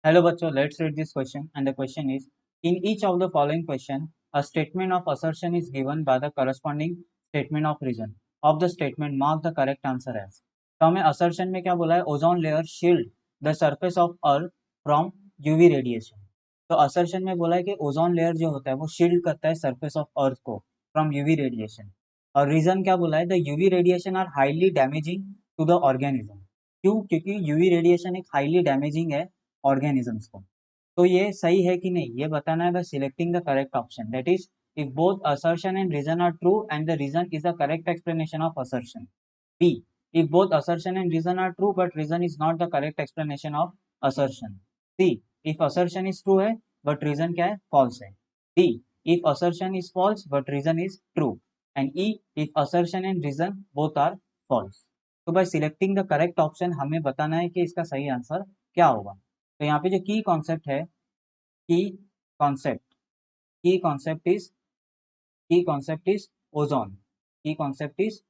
Hello बच्चों, let's read this question and the question is in each of the following question a statement of assertion is given by the corresponding statement of reason of the statement mark the correct answer as। तो हमें assertion में क्या बोला है, ozone layer shield the surface of earth from UV radiation. तो assertion में बोला है कि ओजोन लेयर जो होता है वो शील्ड करता है सरफेस ऑफ अर्थ को फ्रॉम यूवी रेडिएशन। और रीजन क्या बोला है, the UV radiation are highly damaging to the organism. क्यों? क्योंकि यूवी रेडिएशन एक हाईली डैमेजिंग है ऑर्गेनिजम्स को। तो ये सही है कि नहीं ये बताना है by selecting the correct option, that is if both assertion and reason are true and the reason is the correct explanation of assertion. B, if both assertion and reason are true but reason is not the correct explanation of assertion। C, if assertion is true है but reason क्या है, false है। D, if assertion is false but reason is true। and E, if assertion and reason both are false। तो by selecting the correct option हमें बताना है कि इसका सही आंसर क्या होगा। तो यहाँ पे जो की कॉन्सेप्ट है, की कॉन्सेप्ट की कॉन्सेप्ट इज की कॉन्सेप्ट इज ओजोन। की कॉन्सेप्ट इज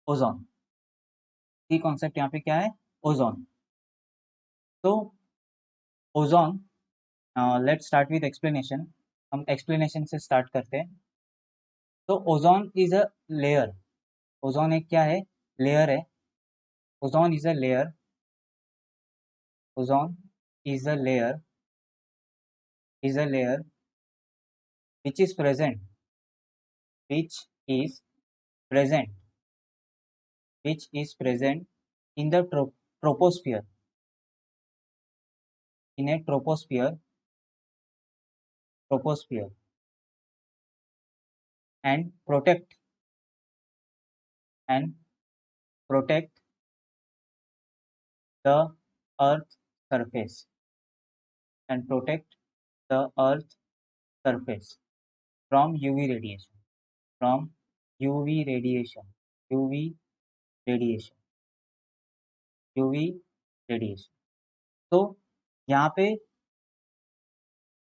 ओजोन। की कॉन्सेप्ट यहाँ पे क्या है, ओजोन। तो ozone, let's start with explanation. हम एक्सप्लेनेशन से स्टार्ट करते हैं। तो ozone is a layer. Ozone एक क्या है, लेयर है। Ozone is a layer. Ozone is a layer is a layer which is present which is present which is present in the troposphere, in a troposphere and and protect the earth surface and protect the earth surface from UV radiation, from UV radiation, UV radiation, UV radiation। तो यहाँ पे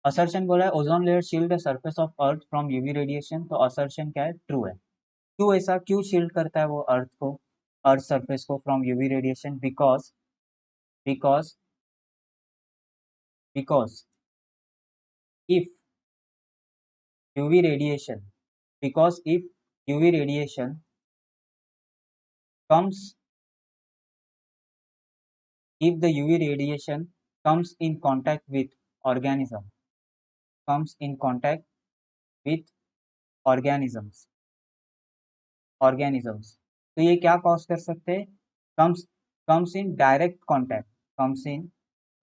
assertion बोला है ozone layer shield the surface of earth from UV radiation. तो assertion क्या है, true है। क्यों ऐसा, क्यों शील्ड करता है वो अर्थ को, अर्थ सरफेस को from UV radiation? Because because because if UV radiation because if UV radiation comes if the UV radiation comes in contact with organism comes in contact with organisms तो ये क्या cause कर सकते हैं, comes in direct contact comes in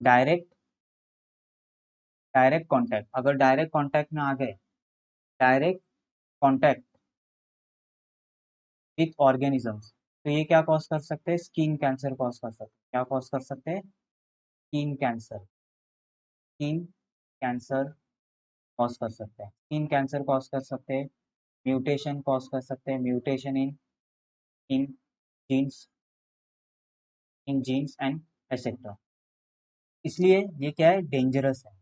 direct contact। अगर direct contact में आ गए, direct contact with organisms, तो ये क्या कॉज कर सकते हैं, स्किन कैंसर कॉज कर सकते हैं। क्या कॉज कर सकते हैं, skin cancer. Skin cancer cause कर सकते हैं, स्किन कैंसर कॉज कर सकते हैं, म्यूटेशन कॉज कर सकते हैं, mutation in in genes and etcetera. इसलिए ये क्या है, डेंजरस है।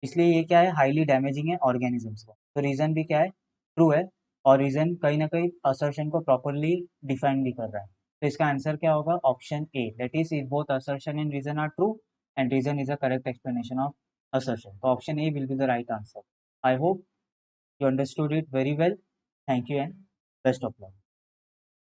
इसलिए ये क्या है, हाईली डैमेजिंग है ऑर्गेनिजम्स को। तो रीजन भी क्या है, ट्रू है। और रीजन कहीं ना कहीं असर्शन को प्रॉपरली डिफाइन भी कर रहा है। तो इसका आंसर क्या होगा, option A, that is if both assertion and reason are true and reason is a correct explanation of assertion। तो option A will be the right answer. I hope you understood it very well. Thank you and best of luck.